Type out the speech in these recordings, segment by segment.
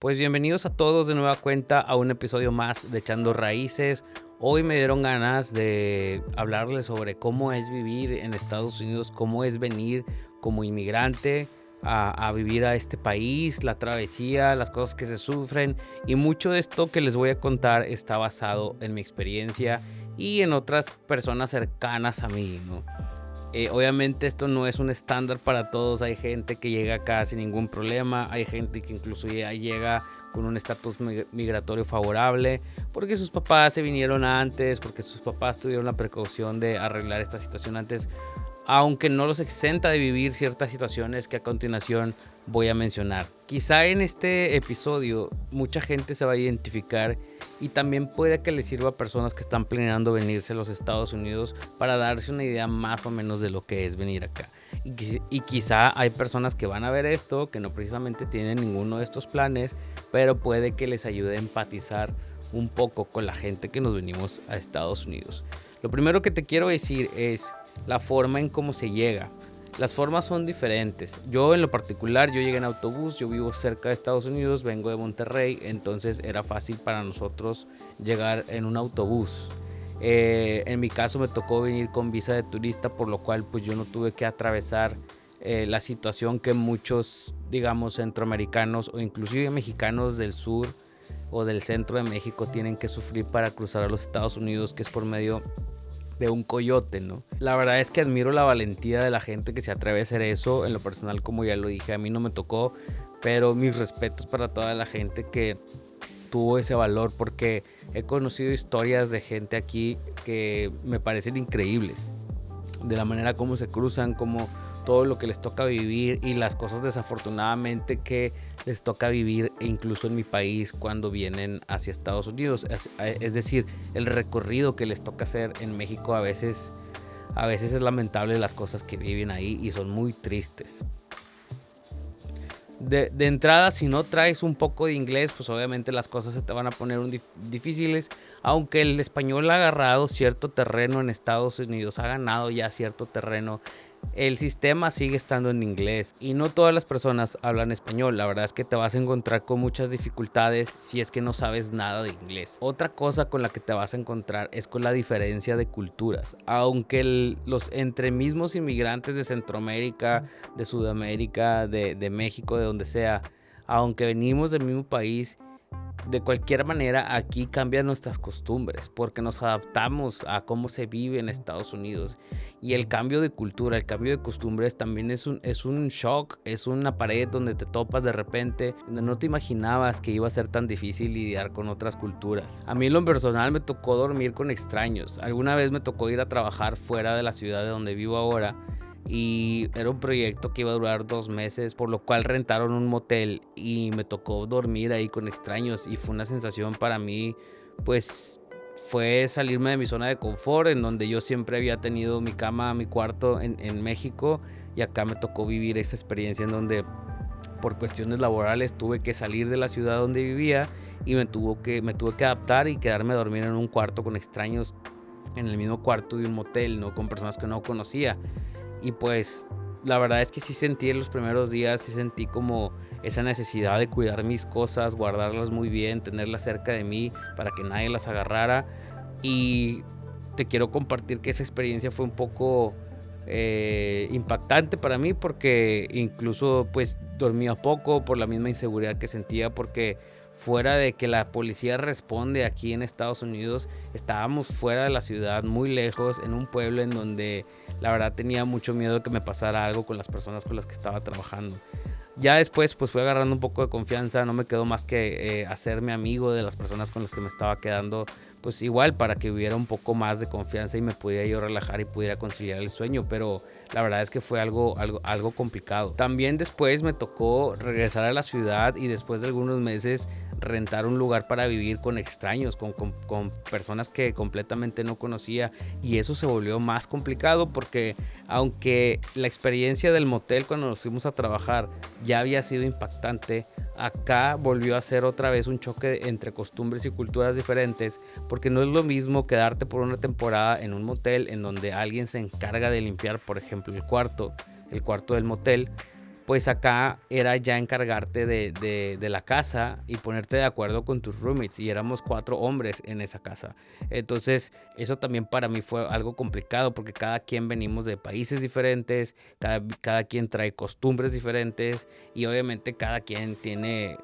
Pues bienvenidos a todos de nueva cuenta a un episodio más de Echando Raíces. Hoy me dieron ganas de hablarles sobre cómo es vivir en Estados Unidos, cómo es venir como inmigrante a vivir a este país, la travesía, las cosas que se sufren, y mucho de esto que les voy a contar está basado en mi experiencia y en otras personas cercanas a mí, ¿no? Obviamente esto no es un estándar para todos. Hay gente que llega acá sin ningún problema, hay gente que incluso ya llega con un estatus migratorio favorable porque sus papás se vinieron antes, porque sus papás tuvieron la precaución de arreglar esta situación antes, aunque no los exenta de vivir ciertas situaciones que a continuación voy a mencionar. Quizá en este episodio mucha gente se va a identificar y también puede que les sirva a personas que están planeando venirse a los Estados Unidos para darse una idea más o menos de lo que es venir acá. Y quizá hay personas que van a ver esto que no precisamente tienen ninguno de estos planes, pero puede que les ayude a empatizar un poco con la gente que nos venimos a Estados Unidos. Lo primero que te quiero decir es la forma en cómo se llega. Las formas son diferentes. Yo en lo particular, yo llegué en autobús, yo vivo cerca de Estados Unidos, vengo de Monterrey, entonces era fácil para nosotros llegar en un autobús. En mi caso me tocó venir con visa de turista, por lo cual pues yo no tuve que atravesar la situación que muchos, digamos, centroamericanos o inclusive mexicanos del sur o del centro de México tienen que sufrir para cruzar a los Estados Unidos, que es por medio de un coyote, ¿no? La verdad es que admiro la valentía de la gente que se atreve a hacer eso. En lo personal, como ya lo dije, a mí no me tocó, pero mis respetos para toda la gente que tuvo ese valor, porque he conocido historias de gente aquí que me parecen increíbles, de la manera como se cruzan, como todo lo que les toca vivir y las cosas desafortunadamente que les toca vivir incluso en mi país cuando vienen hacia Estados Unidos. Es decir, el recorrido que les toca hacer en México a veces es lamentable las cosas que viven ahí y son muy tristes. De entrada, si no traes un poco de inglés, pues obviamente las cosas se te van a poner difíciles, aunque el español ha agarrado cierto terreno en Estados Unidos, ha ganado ya cierto terreno. El sistema sigue estando en inglés y no todas las personas hablan español. La verdad es que te vas a encontrar con muchas dificultades si es que no sabes nada de inglés. Otra cosa con la que te vas a encontrar es con la diferencia de culturas. Aunque los entre mismos inmigrantes de Centroamérica, de Sudamérica, de México, de donde sea, aunque venimos del mismo país, de cualquier manera aquí cambian nuestras costumbres porque nos adaptamos a cómo se vive en Estados Unidos, y el cambio de cultura, el cambio de costumbres también es un shock, es una pared donde te topas de repente, donde no te imaginabas que iba a ser tan difícil lidiar con otras culturas. A mí en lo personal me tocó dormir con extraños. Alguna vez me tocó ir a trabajar fuera de la ciudad de donde vivo ahora, y era un proyecto que iba a durar 2 meses, por lo cual rentaron un motel y me tocó dormir ahí con extraños, y fue una sensación para mí, pues fue salirme de mi zona de confort, en donde yo siempre había tenido mi cama, mi cuarto en México, y acá me tocó vivir esta experiencia en donde por cuestiones laborales tuve que salir de la ciudad donde vivía y me tuve que adaptar y quedarme a dormir en un cuarto con extraños, en el mismo cuarto de un motel, ¿no? Con personas que no conocía. Y pues la verdad es que sí sentí en los primeros días, sí sentí como esa necesidad de cuidar mis cosas, guardarlas muy bien, tenerlas cerca de mí para que nadie las agarrara. Y te quiero compartir que esa experiencia fue un poco impactante para mí, porque incluso pues dormía poco por la misma inseguridad que sentía, porque fuera de que la policía responde aquí en Estados Unidos, estábamos fuera de la ciudad, muy lejos, en un pueblo en donde la verdad tenía mucho miedo de que me pasara algo con las personas con las que estaba trabajando. Ya después pues fui agarrando un poco de confianza, no me quedó más que hacerme amigo de las personas con las que me estaba quedando, pues igual para que hubiera un poco más de confianza y me pudiera yo relajar y pudiera conciliar el sueño, pero la verdad es que fue algo complicado. También después me tocó regresar a la ciudad y después de algunos meses rentar un lugar para vivir con extraños, con personas que completamente no conocía, y eso se volvió más complicado porque aunque la experiencia del motel cuando nos fuimos a trabajar ya había sido impactante, acá volvió a ser otra vez un choque entre costumbres y culturas diferentes, porque no es lo mismo quedarte por una temporada en un motel en donde alguien se encarga de limpiar, por ejemplo, el cuarto del motel, pues acá era ya encargarte de la casa y ponerte de acuerdo con tus roommates, y éramos 4 hombres en esa casa. Entonces eso también para mí fue algo complicado, porque cada quien venimos de países diferentes, cada quien trae costumbres diferentes, y obviamente cada quien tiene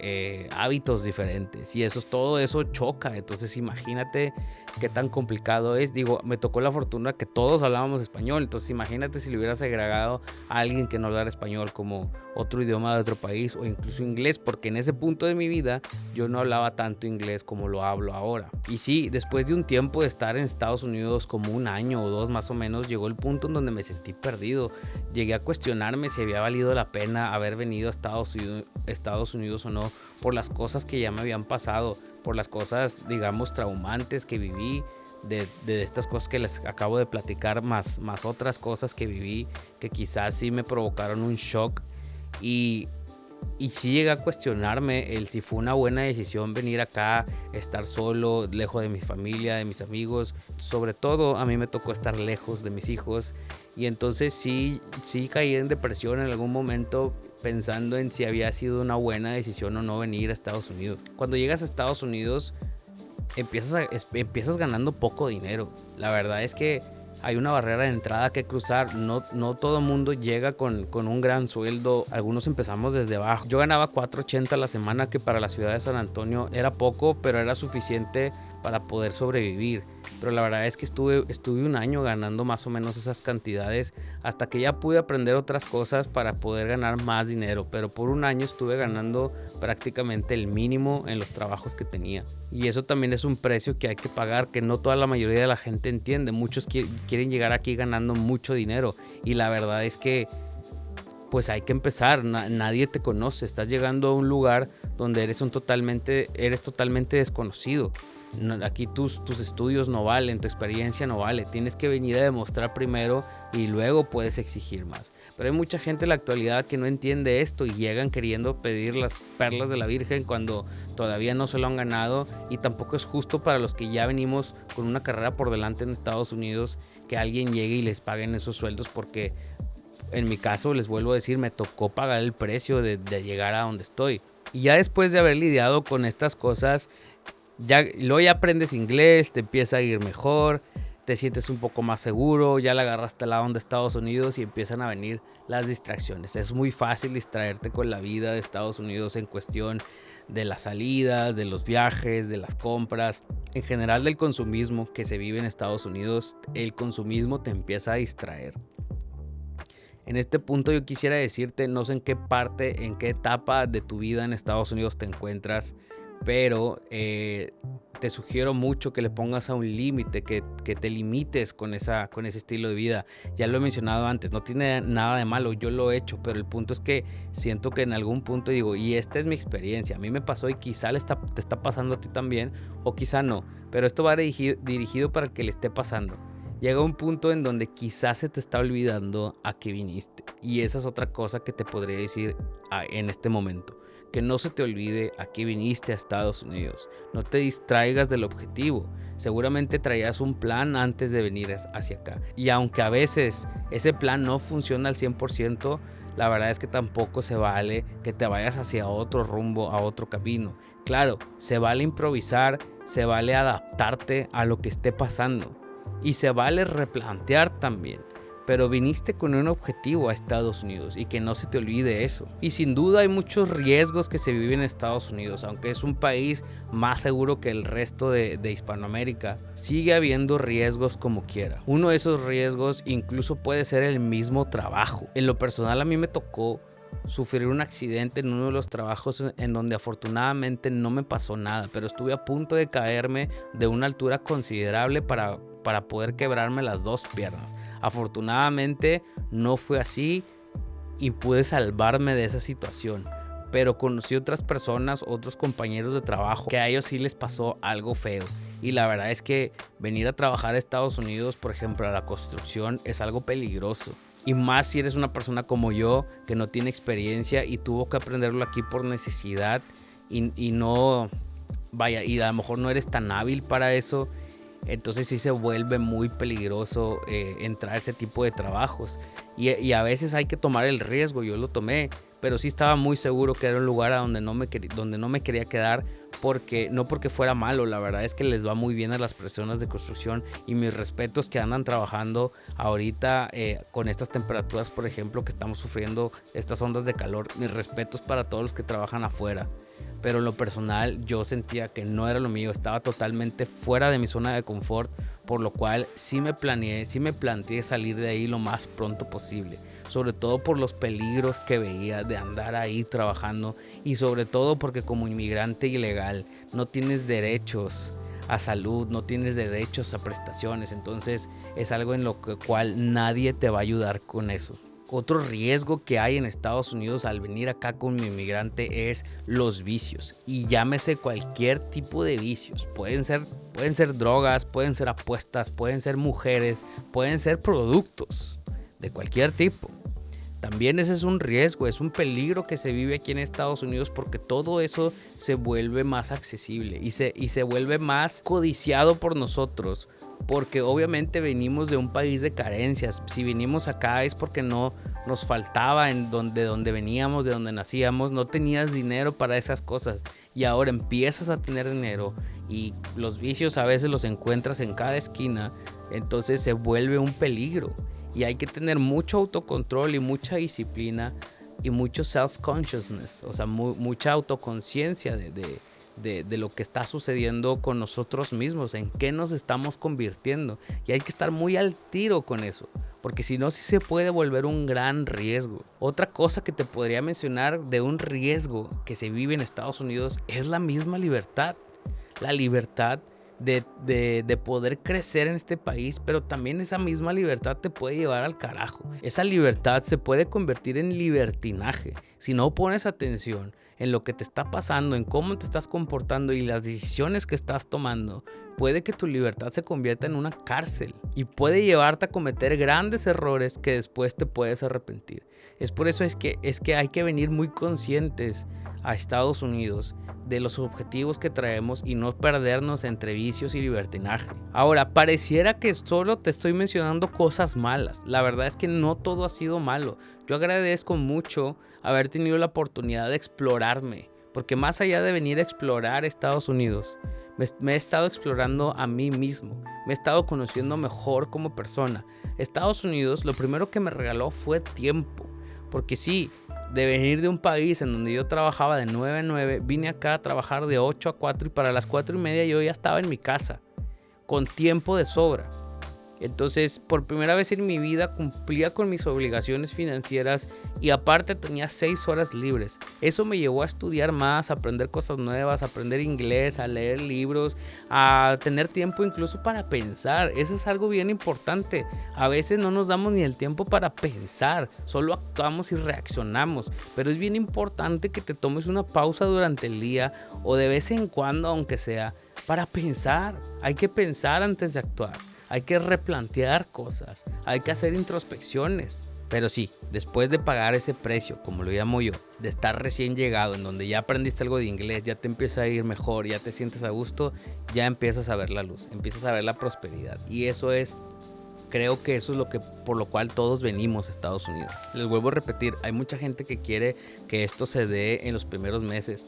hábitos diferentes, y todo eso choca. Entonces imagínate qué tan complicado es. Digo, me tocó la fortuna que todos hablábamos español, entonces imagínate si le hubieras agregado a alguien que no hablara español como otro idioma de otro país, o incluso inglés, porque en ese punto de mi vida yo no hablaba tanto inglés como lo hablo ahora. Y sí, después de un tiempo de estar en Estados Unidos, como 1 año o 2 más o menos, llegó el punto en donde me sentí perdido. Llegué a cuestionarme si había valido la pena haber venido a Estados Unidos o no, por las cosas que ya me habían pasado, por las cosas, digamos, traumantes que viví, de estas cosas que les acabo de platicar, más otras cosas que viví que quizás sí me provocaron un shock. Y sí llegué a cuestionarme el si fue una buena decisión venir acá, estar solo, lejos de mi familia, de mis amigos. Sobre todo a mí me tocó estar lejos de mis hijos, y entonces sí caí en depresión en algún momento, pensando en si había sido una buena decisión o no venir a Estados Unidos. Cuando llegas a Estados Unidos empiezas ganando poco dinero. La verdad es que hay una barrera de entrada que cruzar. No todo el mundo llega con un gran sueldo. Algunos empezamos desde abajo. Yo ganaba $4.80 a la semana, que para la ciudad de San Antonio era poco, pero era suficiente para poder sobrevivir. Pero la verdad es que estuve 1 año ganando más o menos esas cantidades, hasta que ya pude aprender otras cosas para poder ganar más dinero. Pero por 1 año estuve ganando prácticamente el mínimo en los trabajos que tenía. Y eso también es un precio que hay que pagar, que no toda la mayoría de la gente entiende. Muchos quieren llegar aquí ganando mucho dinero, y la verdad es que pues hay que empezar. Nadie te conoce, estás llegando a un lugar donde eres totalmente desconocido. Aquí tus estudios no valen, tu experiencia no vale. Tienes que venir a demostrar primero y luego puedes exigir más. Pero hay mucha gente en la actualidad que no entiende esto, y llegan queriendo pedir las perlas de la Virgen cuando todavía no se lo han ganado. Y tampoco es justo para los que ya venimos con una carrera por delante en Estados Unidos que alguien llegue y les paguen esos sueldos, porque en mi caso, les vuelvo a decir, me tocó pagar el precio de llegar a donde estoy. Y ya después de haber lidiado con estas cosas, luego ya aprendes inglés, te empieza a ir mejor, te sientes un poco más seguro, ya le agarraste la onda de Estados Unidos y empiezan a venir las distracciones. Es muy fácil distraerte con la vida de Estados Unidos en cuestión de las salidas, de los viajes, de las compras, en general del consumismo que se vive en Estados Unidos. El consumismo te empieza a distraer. En este punto yo quisiera decirte, no sé en qué etapa de tu vida en Estados Unidos te encuentras, pero te sugiero mucho que le pongas a un límite, que te limites con ese estilo de vida. Ya lo he mencionado antes, no tiene nada de malo, yo lo he hecho, pero el punto es que siento que en algún punto digo, y esta es mi experiencia, a mí me pasó y quizá te está pasando a ti también, o quizá no, pero esto va dirigido para el que le esté pasando. Llega un punto en donde quizás se te está olvidando a qué viniste, y esa es otra cosa que te podría decir en este momento. Que no se te olvide a qué viniste a Estados Unidos. No te distraigas del objetivo. Seguramente traías un plan antes de venir hacia acá. Y aunque a veces ese plan no funciona al 100%, la verdad es que tampoco se vale que te vayas hacia otro rumbo, a otro camino. Claro, se vale improvisar, se vale adaptarte a lo que esté pasando. Y se vale replantear también. Pero viniste con un objetivo a Estados Unidos, y que no se te olvide eso. Y sin duda hay muchos riesgos que se viven en Estados Unidos. Aunque es un país más seguro que el resto de Hispanoamérica, sigue habiendo riesgos como quiera. Uno de esos riesgos incluso puede ser el mismo trabajo. En lo personal, a mí me tocó sufrir un accidente en uno de los trabajos en donde afortunadamente no me pasó nada, pero estuve a punto de caerme de una altura considerable para poder quebrarme las 2 piernas. Afortunadamente no fue así y pude salvarme de esa situación, pero conocí otras personas, otros compañeros de trabajo, que a ellos sí les pasó algo feo. Y la verdad es que venir a trabajar a Estados Unidos, por ejemplo, a la construcción, es algo peligroso. Y más si eres una persona como yo, que no tiene experiencia y tuvo que aprenderlo aquí por necesidad, y no, vaya, y a lo mejor no eres tan hábil para eso. Entonces sí se vuelve muy peligroso entrar a este tipo de trabajos. Y a veces hay que tomar el riesgo. Yo lo tomé, pero sí estaba muy seguro que era un lugar a donde no me quería quedar, no porque fuera malo. La verdad es que les va muy bien a las personas de construcción, y mis respetos que andan trabajando ahorita con estas temperaturas, por ejemplo, que estamos sufriendo estas ondas de calor. Mis respetos para todos los que trabajan afuera, pero en lo personal yo sentía que no era lo mío, estaba totalmente fuera de mi zona de confort, por lo cual sí me planteé salir de ahí lo más pronto posible, sobre todo por los peligros que veía de andar ahí trabajando, y sobre todo porque como inmigrante ilegal no tienes derechos a salud, no tienes derechos a prestaciones, entonces es algo en lo cual nadie te va a ayudar con eso. Otro riesgo que hay en Estados Unidos al venir acá como inmigrante es los vicios, y llámese cualquier tipo de vicios. Pueden ser drogas, pueden ser apuestas, pueden ser mujeres, pueden ser productos de cualquier tipo. También ese es un riesgo, es un peligro que se vive aquí en Estados Unidos, porque todo eso se vuelve más accesible y se vuelve más codiciado por nosotros, porque obviamente venimos de un país de carencias. Si venimos acá es porque no nos faltaba de donde veníamos, de donde nacíamos, no tenías dinero para esas cosas, y ahora empiezas a tener dinero y los vicios a veces los encuentras en cada esquina, entonces se vuelve un peligro. Y hay que tener mucho autocontrol y mucha disciplina y mucho self-consciousness, o sea, mucha autoconciencia de lo que está sucediendo con nosotros mismos, en qué nos estamos convirtiendo. Y hay que estar muy al tiro con eso, porque si no, sí se puede volver un gran riesgo. Otra cosa que te podría mencionar de un riesgo que se vive en Estados Unidos es la misma libertad. La libertad de poder crecer en este país, pero también esa misma libertad te puede llevar al carajo. Esa libertad se puede convertir en libertinaje si no pones atención en lo que te está pasando, en cómo te estás comportando y las decisiones que estás tomando. Puede que tu libertad se convierta en una cárcel y puede llevarte a cometer grandes errores que después te puedes arrepentir. Es por eso es que hay que venir muy conscientes a Estados Unidos de los objetivos que traemos y no perdernos entre vicios y libertinaje. Ahora, pareciera que solo te estoy mencionando cosas malas. La verdad es que no todo ha sido malo. Yo agradezco mucho haber tenido la oportunidad de explorarme, porque más allá de venir a explorar Estados Unidos, me he estado explorando a mí mismo, me he estado conociendo mejor como persona. Estados Unidos lo primero que me regaló fue tiempo, porque sí, de venir de un país en donde yo trabajaba de 9 a 9, vine acá a trabajar de 8 a 4 y para las 4:30 yo ya estaba en mi casa, con tiempo de sobra. Entonces, por primera vez en mi vida cumplía con mis obligaciones financieras y aparte tenía 6 horas libres. Eso me llevó a estudiar más, a aprender cosas nuevas, a aprender inglés, a leer libros, a tener tiempo incluso para pensar. Eso es algo bien importante. A veces no nos damos ni el tiempo para pensar, solo actuamos y reaccionamos. Pero es bien importante que te tomes una pausa durante el día o de vez en cuando, aunque sea, para pensar. Hay que pensar antes de actuar. Hay que replantear cosas, hay que hacer introspecciones. Pero sí, después de pagar ese precio, como lo llamo yo, de estar recién llegado, en donde ya aprendiste algo de inglés, ya te empieza a ir mejor, ya te sientes a gusto, ya empiezas a ver la luz, empiezas a ver la prosperidad. Y creo que eso es por lo cual todos venimos a Estados Unidos. Les vuelvo a repetir, hay mucha gente que quiere que esto se dé en los primeros meses.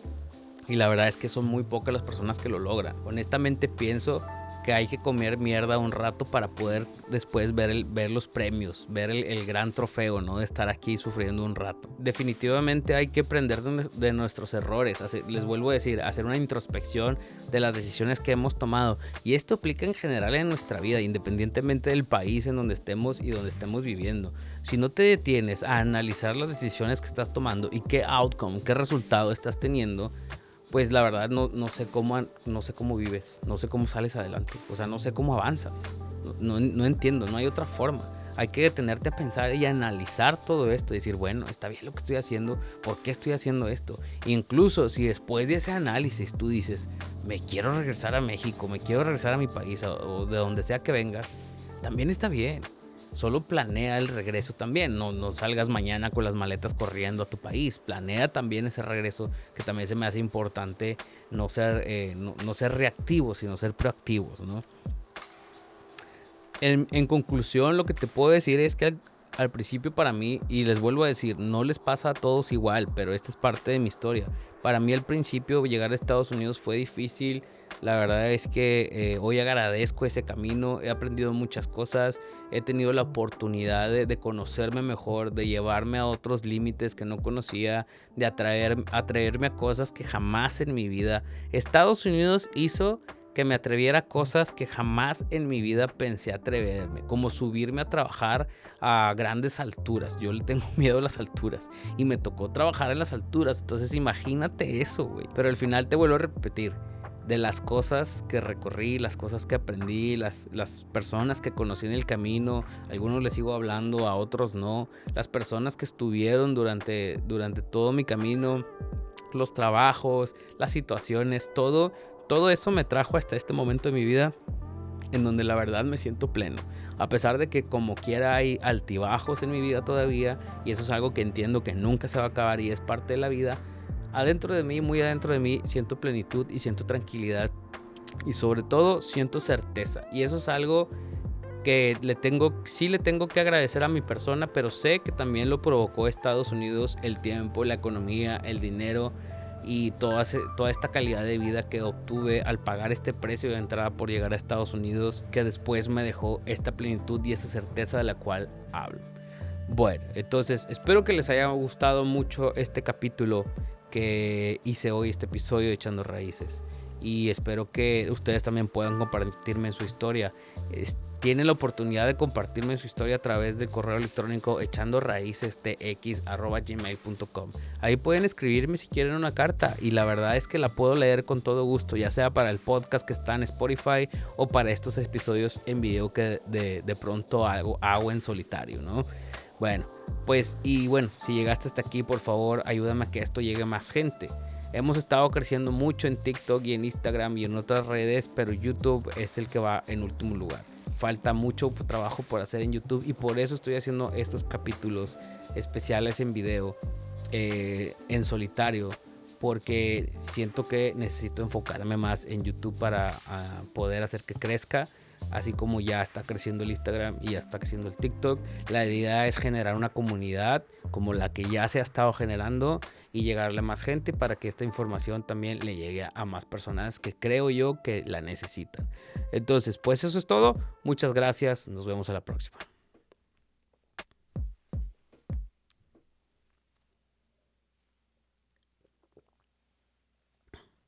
Y la verdad es que son muy pocas las personas que lo logran. Honestamente pienso que hay que comer mierda un rato para poder después ver los premios, ver el gran trofeo, ¿no? De estar aquí sufriendo un rato. Definitivamente hay que aprender de nuestros errores. Les vuelvo a decir, hacer una introspección de las decisiones que hemos tomado. Y esto aplica en general en nuestra vida, independientemente del país en donde estemos y donde estemos viviendo. Si no te detienes a analizar las decisiones que estás tomando y qué outcome, qué resultado estás teniendo, pues la verdad no sé cómo vives, no sé cómo sales adelante, o sea, no sé cómo avanzas, no entiendo, no hay otra forma. Hay que detenerte a pensar y analizar todo esto, decir, bueno, está bien lo que estoy haciendo, ¿por qué estoy haciendo esto? Incluso si después de ese análisis tú dices, me quiero regresar a México, me quiero regresar a mi país o de donde sea que vengas, también está bien. Solo planea el regreso también, no salgas mañana con las maletas corriendo a tu país, planea también ese regreso, que también se me hace importante no ser reactivos, sino ser proactivos, ¿no? En conclusión, lo que te puedo decir es que al principio para mí, y les vuelvo a decir, no les pasa a todos igual, pero esta es parte de mi historia. Para mí al principio llegar a Estados Unidos fue difícil. La verdad es que hoy agradezco ese camino, he aprendido muchas cosas, he tenido la oportunidad de conocerme mejor, de llevarme a otros límites que no conocía, de atraerme a cosas que jamás en mi vida. Estados Unidos hizo que me atreviera a cosas que jamás en mi vida pensé atreverme, como subirme a trabajar a grandes alturas. Yo le tengo miedo a las alturas y me tocó trabajar en las alturas, entonces imagínate eso, güey. Pero al final te vuelvo a repetir, de las cosas que recorrí, las cosas que aprendí, las personas que conocí en el camino, a algunos les sigo hablando, a otros no, las personas que estuvieron durante todo mi camino, los trabajos, las situaciones, todo eso me trajo hasta este momento de mi vida en donde la verdad me siento pleno. A pesar de que como quiera hay altibajos en mi vida todavía, y eso es algo que entiendo que nunca se va a acabar y es parte de la vida, adentro de mí, muy adentro de mí, siento plenitud y siento tranquilidad y sobre todo siento certeza. Y eso es algo que sí le tengo que agradecer a mi persona, pero sé que también lo provocó Estados Unidos, el tiempo, la economía, el dinero y toda esta calidad de vida que obtuve al pagar este precio de entrada por llegar a Estados Unidos, que después me dejó esta plenitud y esta certeza de la cual hablo. Bueno, entonces espero que les haya gustado mucho este capítulo que hice hoy, este episodio de Echando Raíces, y espero que ustedes también puedan compartirme su historia. Tienen la oportunidad de compartirme su historia a través del correo electrónico echandoraicestx@gmail.com. Ahí pueden escribirme si quieren una carta y la verdad es que la puedo leer con todo gusto, ya sea para el podcast que está en Spotify o para estos episodios en video que de pronto hago en solitario, ¿no? Bueno, pues si llegaste hasta aquí, por favor, ayúdame a que esto llegue a más gente. Hemos estado creciendo mucho en TikTok y en Instagram y en otras redes, pero YouTube es el que va en último lugar. Falta mucho trabajo por hacer en YouTube y por eso estoy haciendo estos capítulos especiales en video, en solitario, porque siento que necesito enfocarme más en YouTube para poder hacer que crezca. Así como ya está creciendo el Instagram y ya está creciendo el TikTok, la idea es generar una comunidad como la que ya se ha estado generando y llegarle a más gente para que esta información también le llegue a más personas que creo yo que la necesitan. Entonces, pues eso es todo. Muchas gracias. Nos vemos a la próxima.